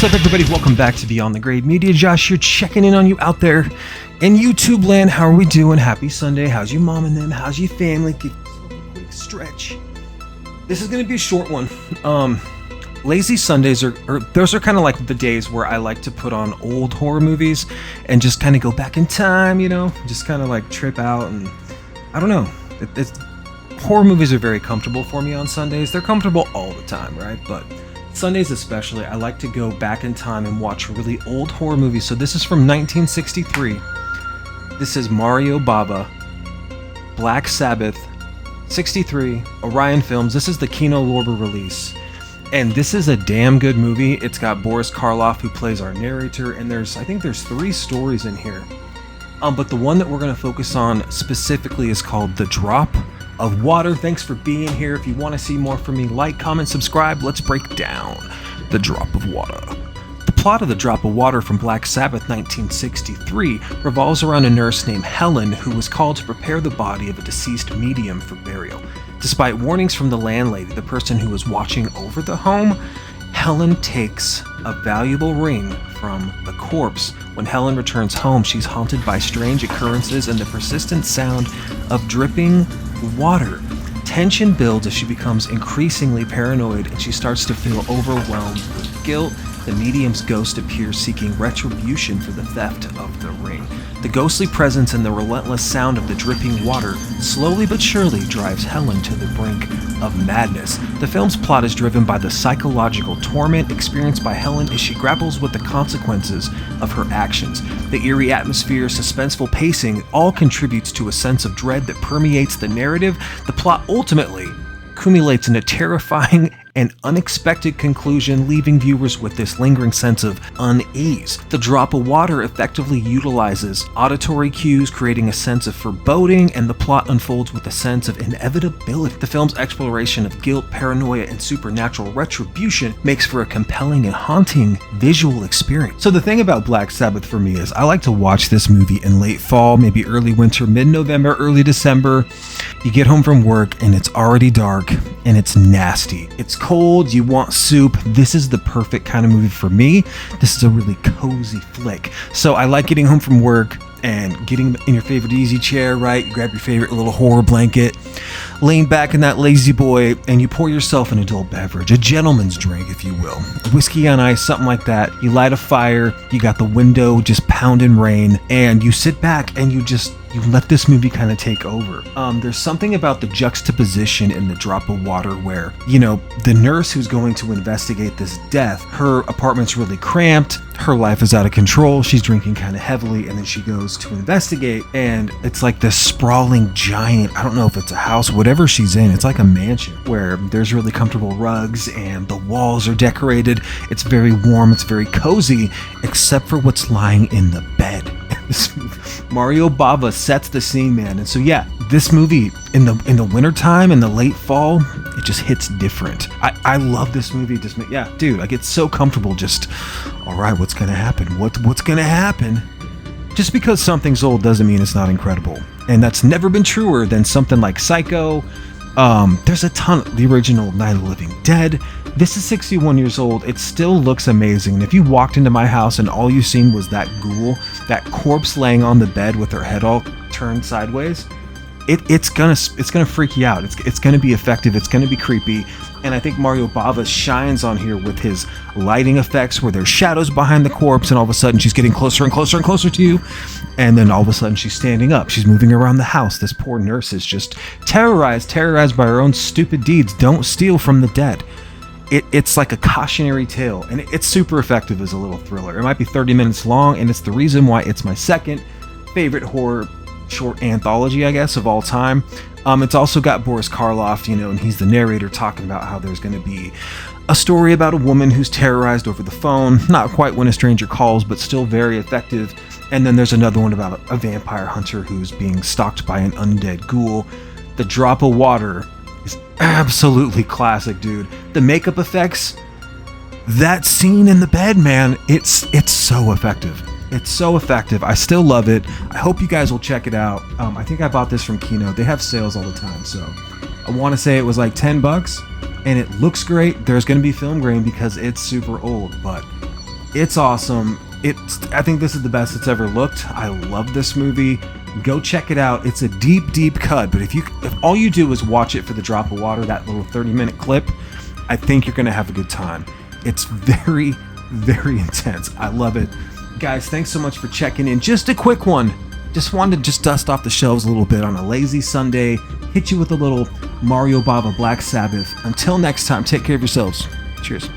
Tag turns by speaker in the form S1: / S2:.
S1: What's up, everybody? Welcome back to Beyond the Grade Media. Josh here, checking in on you out there in YouTube land. How are we doing? Happy Sunday. How's your mom and them? How's your family? Give yourself a quick stretch. This is going to be a short one. Lazy Sundays those are kind of like the days where I like to put on old horror movies and just kind of go back in time, just kind of like trip out. And I don't know. Horror movies are very comfortable for me on Sundays. They're comfortable all the time, right? But Sundays especially, I like to go back in time and watch really old horror movies. So this is from 1963. This is Mario Bava, Black Sabbath, 63, Orion Films. This is the Kino Lorber release. And this is a damn good movie. It's got Boris Karloff, who plays our narrator, and I think there's 3 stories in here. But the one that we're going to focus on specifically is called The Drop of Water. Thanks for being here. If you want to see more from me, like, comment, subscribe. Let's break down The Drop of Water. The plot of The Drop of Water from Black Sabbath 1963 revolves around a nurse named Helen who was called to prepare the body of a deceased medium for burial. Despite warnings from the landlady, the person who was watching over the home, Helen takes a valuable ring from the corpse. When Helen returns home, she's haunted by strange occurrences and the persistent sound of dripping water. Tension builds as she becomes increasingly paranoid and she starts to feel overwhelmed with guilt. The medium's ghost appears seeking retribution for the theft of the ring. The ghostly presence and the relentless sound of the dripping water slowly but surely drives Helen to the brink of madness. The film's plot is driven by the psychological torment experienced by Helen as she grapples with the consequences of her actions. The eerie atmosphere, suspenseful pacing, all contributes to a sense of dread that permeates the narrative. The plot ultimately accumulates in a terrifying and unexpected conclusion, leaving viewers with this lingering sense of unease. The Drop of Water effectively utilizes auditory cues, creating a sense of foreboding, and the plot unfolds with a sense of inevitability. The film's exploration of guilt, paranoia, and supernatural retribution makes for a compelling and haunting visual experience. So the thing about Black Sabbath for me is I like to watch this movie in late fall, maybe early winter, mid-November, early December. You get home from work and it's already dark and it's nasty. It's cold, you want soup. This is the perfect kind of movie for me. This is a really cozy flick. So I like getting home from work and getting in your favorite easy chair, right? You grab your favorite little horror blanket, lean back in that lazy boy, and you pour yourself an adult beverage, a gentleman's drink, if you will. Whiskey on ice, something like that. You light a fire, you got the window just pounding rain, and you sit back and you let this movie kind of take over. There's something about the juxtaposition in The Drop of Water where, the nurse who's going to investigate this death, her apartment's really cramped, her life is out of control, she's drinking kind of heavily, and then she goes to investigate, and it's like this sprawling giant, I don't know if it's a house, whatever she's in, it's like a mansion where there's really comfortable rugs and the walls are decorated. It's very warm, it's very cozy, except for what's lying in the bed. Mario Bava sets the scene, man. And so yeah, this movie in the wintertime, in the late fall, it just hits different. I love this movie. Dude, I get so comfortable just, all right, what's gonna happen? What's gonna happen? Just because something's old doesn't mean it's not incredible. And that's never been truer than something like Psycho. There's a ton of the original Night of the Living Dead. This is 61 years old. It still looks amazing. And if you walked into my house and all you seen was that ghoul, that corpse laying on the bed with her head all turned sideways, it's gonna freak you out. It's gonna be effective. It's gonna be creepy. And I think Mario Bava shines on here with his lighting effects where there's shadows behind the corpse and all of a sudden she's getting closer and closer and closer to you. And then all of a sudden she's standing up. She's moving around the house. This poor nurse is just terrorized by her own stupid deeds. Don't steal from the dead. It's like a cautionary tale, and it's super effective as a little thriller. It might be 30 minutes long, and it's the reason why it's my second favorite horror short anthology, I guess, of all time. It's also got Boris Karloff, and he's the narrator talking about how there's going to be a story about a woman who's terrorized over the phone. Not quite When a Stranger Calls, but still very effective. And then there's another one about a vampire hunter who's being stalked by an undead ghoul. The Drop of Water is absolutely classic, dude. The makeup effects, that scene in the bed, man, it's so effective. It's so effective. I still love it. I hope you guys will check it out. I think I bought this from Kino. They have sales all the time, so I want to say it was like $10, and it looks great. There's going to be film grain because it's super old, but It's awesome. I think this is the best it's ever looked. I love this movie. Go check it out. It's a deep cut, but if all you do is watch it for the drop of water, that little 30-minute clip, I think you're gonna have a good time. It's very intense. I love it. Guys, thanks so much for checking in. Just a quick one. Just wanted to dust off the shelves a little bit on a lazy Sunday. Hit you with a little Mario Bava Black Sabbath. Until next time, take care of yourselves. Cheers.